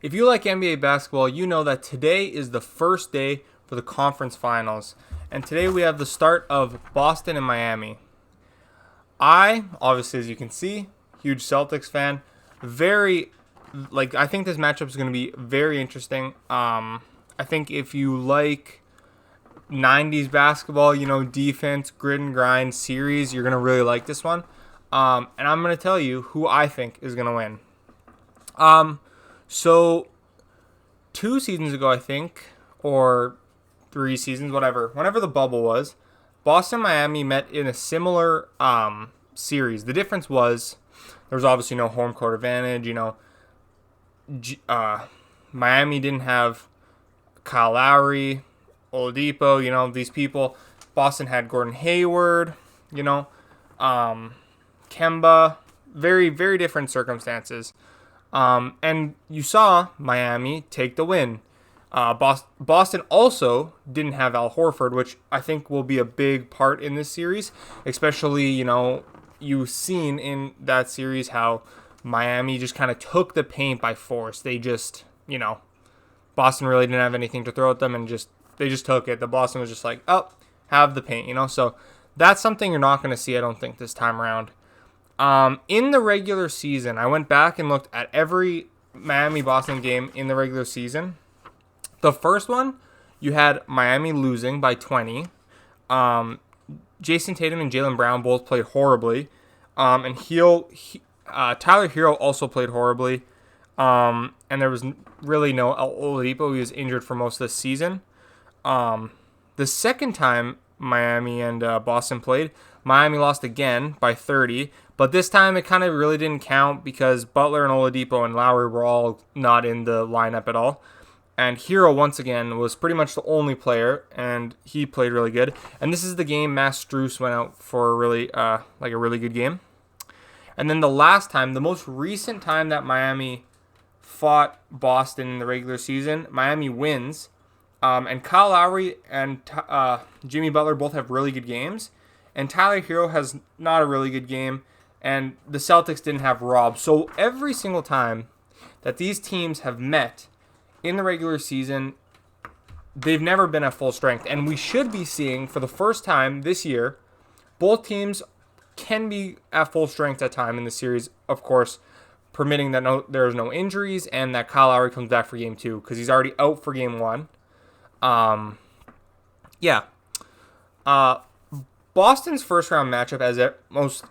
If you like NBA basketball, you know that today is the first day for the conference finals. And today we have the start of Boston and Miami. Obviously, as you can see, huge Celtics fan. I think this matchup is going to be very interesting. I think if you like 90's basketball, defense, grit and grind series, you're going to really like this one. And I'm going to tell you who I think is going to win. So 2 seasons ago, I think, or 3 seasons, whenever the bubble was, Boston and Miami met in a similar series. The difference was there was obviously no home court advantage. Miami didn't have Kyle Lowry, Oladipo, these people. Boston had Gordon Hayward, Kemba. Very, very different circumstances. And you saw Miami take the win. Boston also didn't have Al Horford, which I think will be a big part in this series, especially, you've seen in that series how Miami just kind of took the paint by force. They just, Boston really didn't have anything to throw at them and they just took it. The Boston was just like, oh, have the paint, So that's something you're not going to see, I don't think, this time around. In the regular season, I went back and looked at every Miami-Boston game in the regular season. The first one, you had Miami losing by 20. Jason Tatum and Jaylen Brown both played horribly. And Tyler Hero also played horribly. And there was really no Oladipo. He was injured for most of the season. The second time Miami and Boston played, Miami lost again by 30. But this time it kind of really didn't count because Butler and Oladipo and Lowry were all not in the lineup at all. And Hero, once again, was pretty much the only player, and he played really good. And this is the game Mass Strus went out for a really good game. And then the last time, the most recent time that Miami fought Boston in the regular season, Miami wins. And Kyle Lowry and Jimmy Butler both have really good games. And Tyler Hero has not a really good game. And the Celtics didn't have Rob. So every single time that these teams have met in the regular season, they've never been at full strength. And we should be seeing, for the first time this year, both teams can be at full strength at time in the series, of course, permitting that there's no injuries and that Kyle Lowry comes back for game 2 because he's already out for game 1. Boston's first round matchup,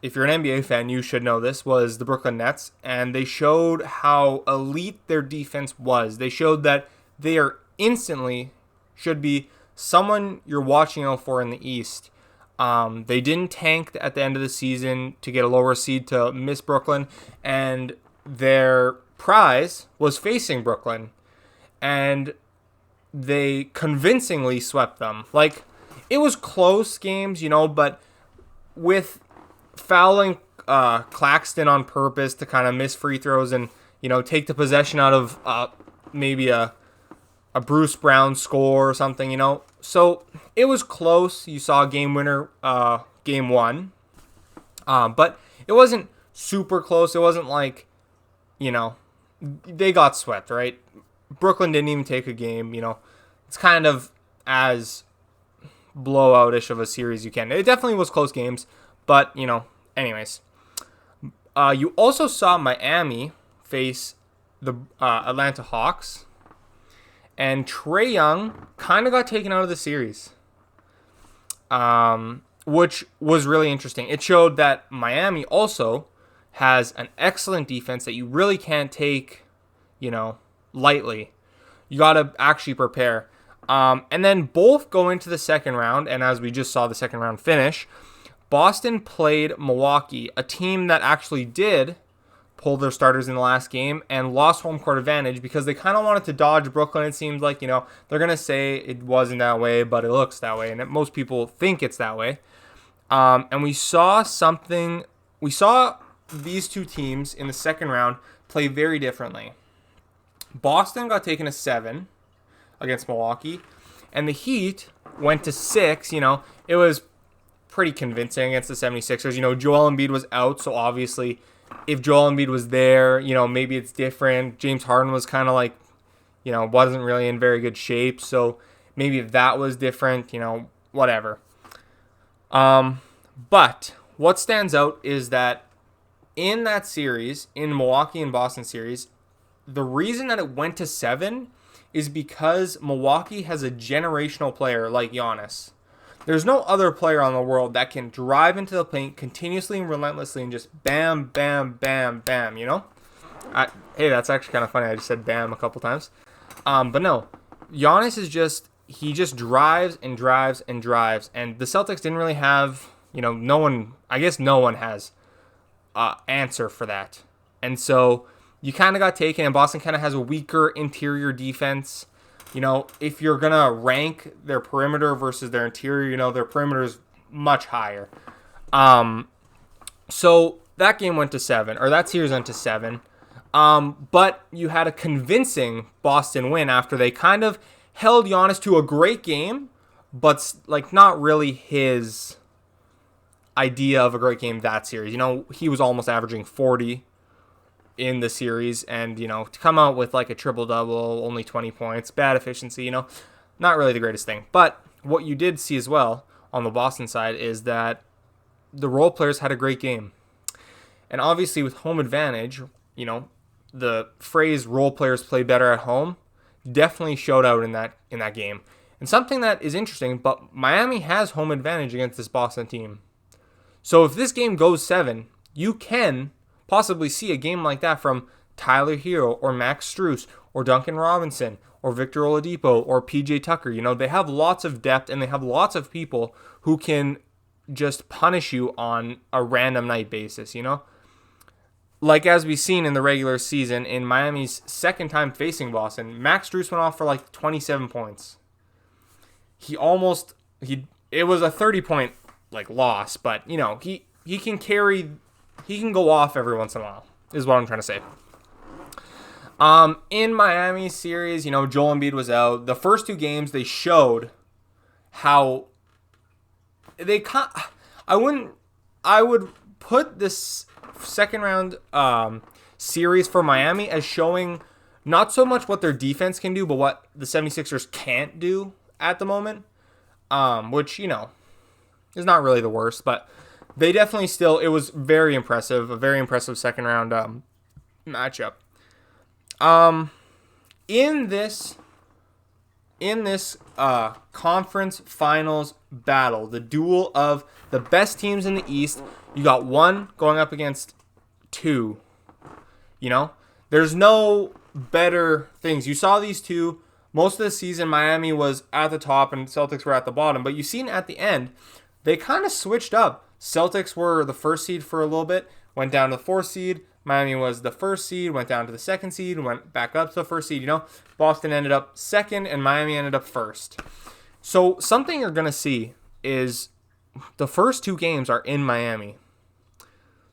if you're an NBA fan, you should know this, was the Brooklyn Nets, and they showed how elite their defense was. They showed that they should be someone you're watching out for in the East. They didn't tank at the end of the season to get a lower seed to miss Brooklyn, and their prize was facing Brooklyn, and they convincingly swept them. It was close games, but with fouling Claxton on purpose to kind of miss free throws and, take the possession out of maybe a Bruce Brown score or something, So it was close. You saw a game winner game 1. But it wasn't super close. It wasn't like, they got swept, right? Brooklyn didn't even take a game, It's kind of as blowout-ish of a series you can. It definitely was close games, but, anyways. You also saw Miami face the Atlanta Hawks, and Trae Young kind of got taken out of the series, which was really interesting. It showed that Miami also has an excellent defense that you really can't take, lightly. You got to actually prepare. And then both go into the second round, and as we just saw the second round finish, Boston played Milwaukee, a team that actually did pull their starters in the last game and lost home court advantage because they kind of wanted to dodge Brooklyn. It seems like, they're going to say it wasn't that way, but it looks that way, and most people think it's that way. And we saw these two teams in the second round play very differently. Boston got taken to 7 against Milwaukee, and the Heat went to 6. It was pretty convincing against the 76ers. Joel Embiid was out, so obviously if Joel Embiid was there, maybe it's different. James Harden was kind of like, wasn't really in very good shape. So maybe if that was different, whatever. But what stands out is that in that series, in Milwaukee and Boston series, the reason that it went to 7 is because Milwaukee has a generational player like Giannis. There's no other player on the world that can drive into the paint continuously and relentlessly and just bam, bam, bam, bam, Hey, that's actually kind of funny. I just said bam a couple times. But no, Giannis is he just drives and drives and drives. And the Celtics didn't really have, no one has answer for that. And so you kind of got taken, and Boston kind of has a weaker interior defense. If you're going to rank their perimeter versus their interior, their perimeter is much higher. So that game went to 7, or that series went to 7. But you had a convincing Boston win after they kind of held Giannis to a great game, but not really his idea of a great game that series. He was almost averaging 40 in the series, and to come out with a triple-double, only 20 points, bad efficiency, not really the greatest thing. But what you did see as well on the Boston side is that the role players had a great game. And obviously with home advantage, the phrase role players play better at home definitely showed out in that game. And something that is interesting, but Miami has home advantage against this Boston team. So if this game goes 7, you can possibly see a game like that from Tyler Hero or Max Strus or Duncan Robinson or Victor Oladipo or PJ Tucker. They have lots of depth, and they have lots of people who can just punish you on a random night basis, Like as we've seen in the regular season, in Miami's second time facing Boston, Max Strus went off for 27 points. It was a 30-point loss, but he can carry. He can go off every once in a while, is what I'm trying to say. In Miami series, Joel Embiid was out. The first 2 games, they showed how they I would put this second round series for Miami as showing not so much what their defense can do, but what the 76ers can't do at the moment, which, is not really the worst, but they definitely it was very impressive, a very impressive second round matchup. In this conference finals battle, the duel of the best teams in the East, you got 1 going up against 2. There's no better things. You saw these 2. Most of the season, Miami was at the top and Celtics were at the bottom, but you've seen at the end, they kind of switched up. Celtics were the first seed for a little bit, went down to the 4th seed. Miami was the 1st seed, went down to the 2nd seed, went back up to the 1st seed. Boston ended up 2nd and Miami ended up 1st. So something you're going to see is the first 2 games are in Miami.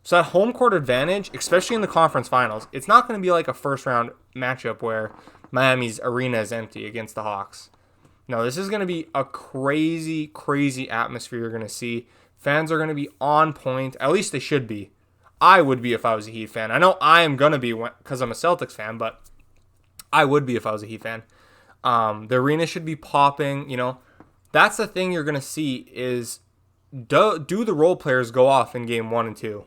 So that home court advantage, especially in the conference finals, it's not going to be like a first round matchup where Miami's arena is empty against the Hawks. No, this is going to be a crazy, crazy atmosphere you're going to see. Fans are going to be on point. At least they should be. I would be if I was a Heat fan. I know I am going to be because I'm a Celtics fan, but I would be if I was a Heat fan. The arena should be popping. That's the thing you're going to see is do the role players go off in game 1 and 2?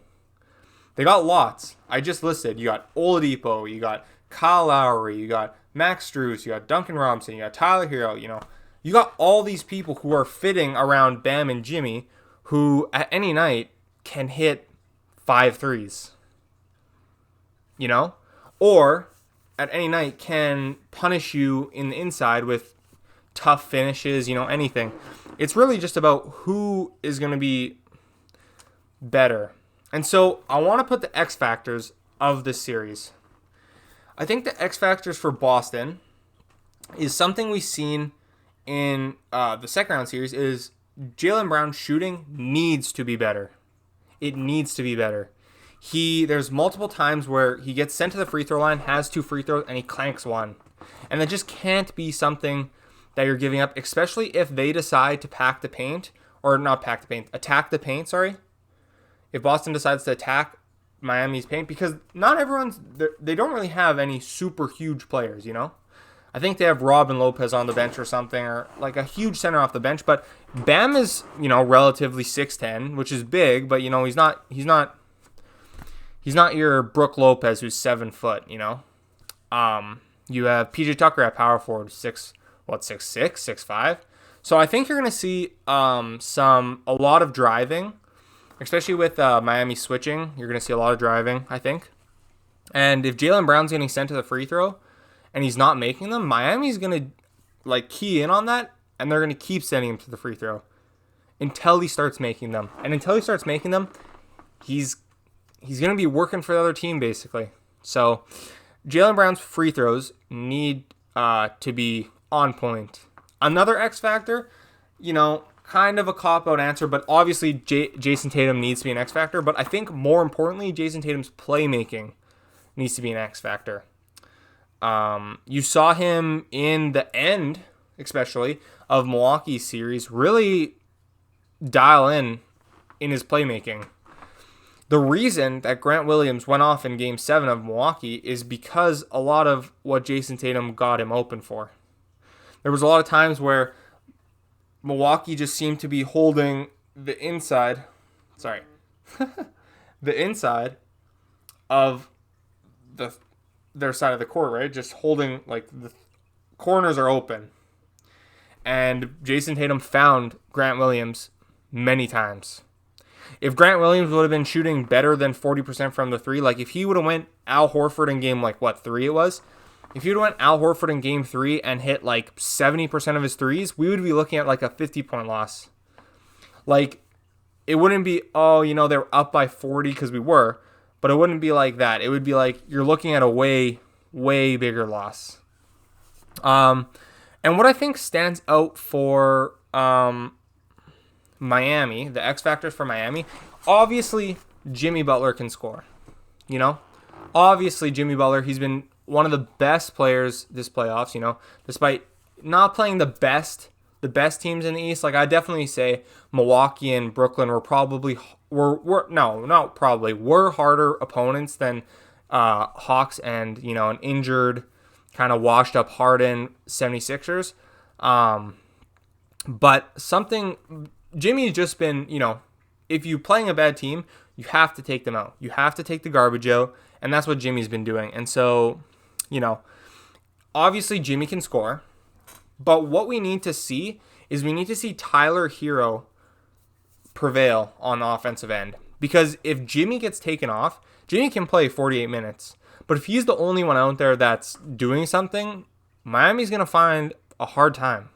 They got lots. I just listed. You got Oladipo. You got Kyle Lowry. You got Max Strus. You got Duncan Robinson. You got Tyler Hero. You got all these people who are fitting around Bam and Jimmy, who at any night can hit 5 threes, or at any night can punish you in the inside with tough finishes, anything. It's really just about who is going to be better. And so I want to put the X factors of this series. I think the X factors for Boston is something we've seen in the second round series is Jaylen Brown's shooting needs to be better. It needs to be better. There's multiple times where he gets sent to the free throw line, has 2 free throws, and he clanks 1. And that just can't be something that you're giving up, especially if they decide to attack the paint, sorry. If Boston decides to attack Miami's paint because not everyone's they don't really have any super huge players, I think they have Robin Lopez on the bench or something, or like a huge center off the bench. But Bam is, relatively 6'10", which is big, but he's not your Brook Lopez who's 7 foot. You have PJ Tucker at power forward, 6'6", 6'5". So I think you're gonna see a lot of driving, especially with Miami switching. You're gonna see a lot of driving, I think. And if Jaylen Brown's getting sent to the free throw, and he's not making them, Miami's going to key in on that, and they're going to keep sending him to the free throw until he starts making them. And until he starts making them, he's going to be working for the other team, basically. So Jaylen Brown's free throws need to be on point. Another X factor, kind of a cop-out answer, but obviously Jason Tatum needs to be an X factor. But I think more importantly, Jason Tatum's playmaking needs to be an X factor. You saw him in the end, especially, of Milwaukee's series, really dial in his playmaking. The reason that Grant Williams went off in Game 7 of Milwaukee is because a lot of what Jason Tatum got him open for. There was a lot of times where Milwaukee just seemed to be holding the inside, the inside of their side of the court, right? Just holding, the corners are open. And Jason Tatum found Grant Williams many times. If Grant Williams would have been shooting better than 40% from the three, if he would have went Al Horford in game, 3 it was? If he would have went Al Horford in game 3 and hit, 70% of his threes, we would be looking at, a 50-point loss. It wouldn't be, they were up by 40 because we were. But it wouldn't be like that. It would be you're looking at a way, way bigger loss. And what I think stands out for Miami, the X factors for Miami, obviously Jimmy Butler can score. Obviously Jimmy Butler, he's been one of the best players this playoffs, despite not playing the best teams in the East. I definitely say Milwaukee and Brooklyn were harder opponents than Hawks and, an injured, kind of washed up Harden 76ers. But Jimmy's just been, if you're playing a bad team, you have to take them out. You have to take the garbage out, and that's what Jimmy's been doing. And so, obviously Jimmy can score, but what we need to see is Tyler Hero prevail on the offensive end. Because if Jimmy gets taken off, Jimmy can play 48 minutes. But if he's the only one out there that's doing something, Miami's going to find a hard time.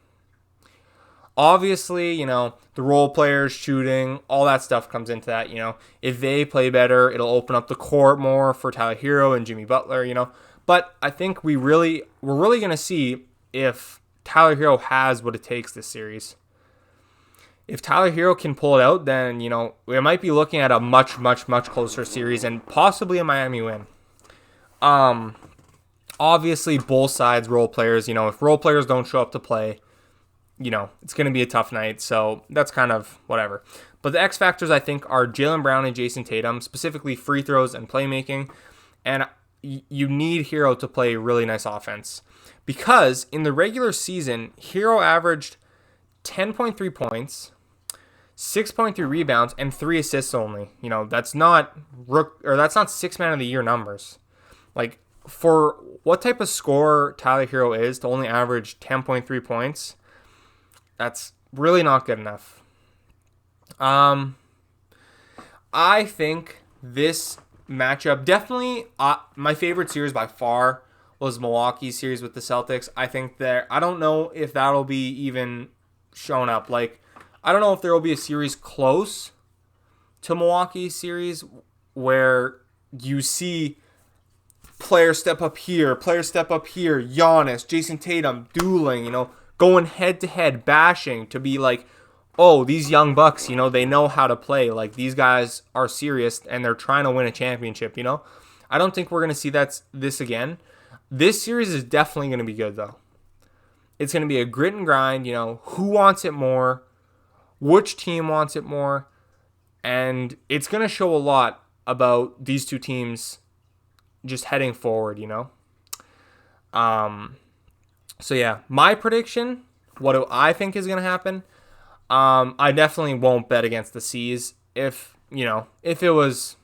Obviously, the role players, shooting, all that stuff comes into that, If they play better, it'll open up the court more for Tyler Hero and Jimmy Butler, But I think we're really going to see if Tyler Hero has what it takes this series. If Tyler Hero can pull it out, then, we might be looking at a much, much, much closer series and possibly a Miami win. Obviously, both sides, role players, if role players don't show up to play, it's going to be a tough night. So that's kind of whatever. But the X factors, I think, are Jaylen Brown and Jason Tatum, specifically free throws and playmaking. And you need Hero to play really nice offense. Because in the regular season, Hero averaged 10.3 points, 6.3 rebounds, and 3 assists only. That's not six man of the year numbers. For what type of scorer Tyler Hero is to only average 10.3 points, that's really not good enough. I think this matchup, definitely my favorite series by far was Milwaukee's series with the Celtics. I think I don't know if that'll be even shown up. I don't know if there will be a series close to Milwaukee's series where you see player step up here, Giannis, Jason Tatum dueling, going head to head, bashing to be oh, these young Bucks, they know how to play. These guys are serious and they're trying to win a championship, I don't think we're going to see this again. This series is definitely going to be good, though. It's going to be a grit and grind, who wants it more, which team wants it more, and it's going to show a lot about these two teams just heading forward, you know? So yeah, my prediction, what do I think is going to happen? I definitely won't bet against the C's. If it was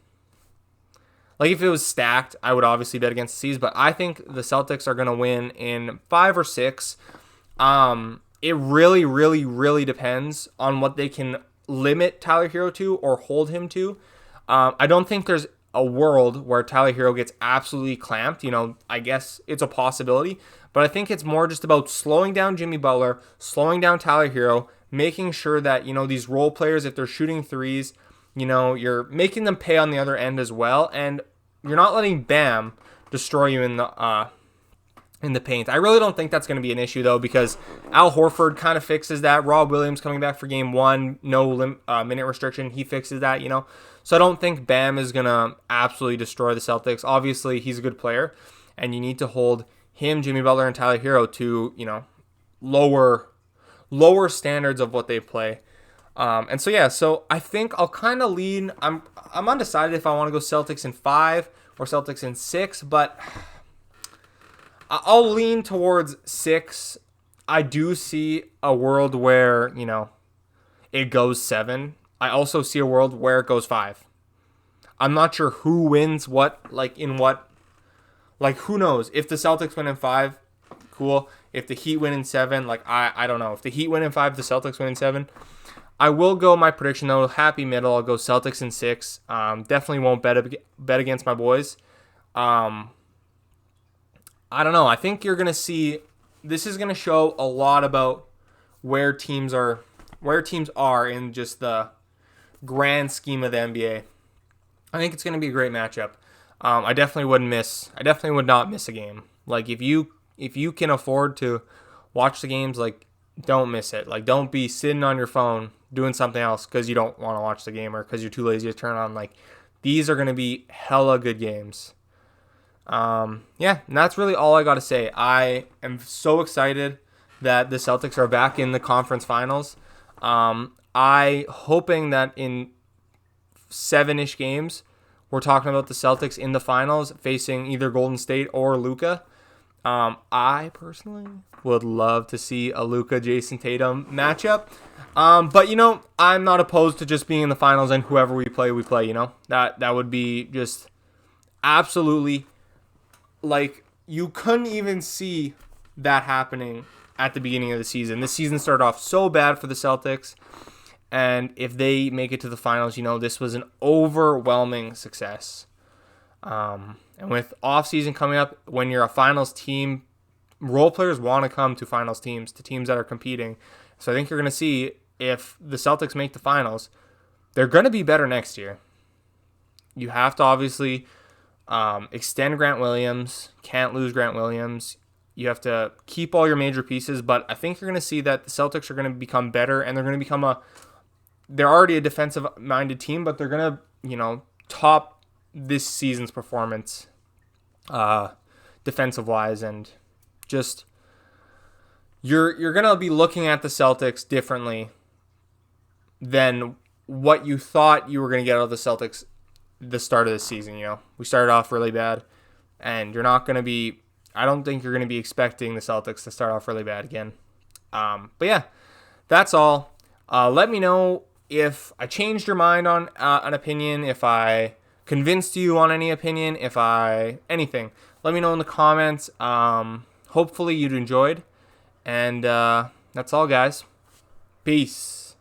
stacked, I would obviously bet against the C's, but I think the Celtics are going to win in 5 or 6. It really, really, really depends on what they can limit Tyler Hero to or hold him to. I don't think there's a world where Tyler Hero gets absolutely clamped. I guess it's a possibility, but I think it's more just about slowing down Jimmy Butler, slowing down Tyler Hero, making sure that, these role players, if they're shooting threes, you're making them pay on the other end as well, and you're not letting Bam destroy you in the paint. I really don't think that's going to be an issue, though, because Al Horford kind of fixes that. Rob Williams coming back for game 1, no minute restriction, he fixes that, So I don't think Bam is going to absolutely destroy the Celtics. Obviously, he's a good player, and you need to hold him, Jimmy Butler, and Tyler Hero to, lower standards of what they play. So I think I'll kind of lean. I'm undecided if I want to go Celtics in 5 or Celtics in 6, but I'll lean towards 6. I do see a world where, it goes 7. I also see a world where it goes 5. I'm not sure who wins what, who knows? If the Celtics win in 5, cool. If the Heat win in 7, I don't know. If the Heat win in 5, the Celtics win in 7. I will go my prediction, though, happy middle. I'll go Celtics in 6. Definitely won't bet against my boys. I don't know. I think you're going to see, this is going to show a lot about where teams are in just the grand scheme of the NBA. I think it's going to be a great matchup. I definitely would not miss a game. If you can afford to watch the games, don't miss it. Don't be sitting on your phone doing something else because you don't want to watch the game or because you're too lazy to turn on. These are going to be hella good games. And that's really all I got to say. I am so excited that the Celtics are back in the conference finals. I hoping that in 7-ish games, we're talking about the Celtics in the finals facing either Golden State or Luka. I personally would love to see a Luka Jason Tatum matchup. But I'm not opposed to just being in the finals and whoever we play. That would be just absolutely, you couldn't even see that happening at the beginning of the season. This season started off so bad for the Celtics, and if they make it to the finals, this was an overwhelming success. And with off-season coming up, when you're a finals team, role players want to come to finals teams, to teams that are competing. So I think you're going to see if the Celtics make the finals, they're going to be better next year. You have to obviously extend Grant Williams. Can't lose Grant Williams. You have to keep all your major pieces, but I think you're going to see that the Celtics are going to become better, and they're going to become they're already a defensive-minded team, but they're going to, top this season's performance defensive-wise, and just you're going to be looking at the Celtics differently than what you thought you were going to get out of the Celtics the start of the season. We started off really bad, and I don't think you're going to be expecting the Celtics to start off really bad again. But yeah, that's all. Let me know if I changed your mind on an opinion, if I convinced you on any opinion, anything. Let me know in the comments. Hopefully you'd enjoyed. And that's all, guys. Peace.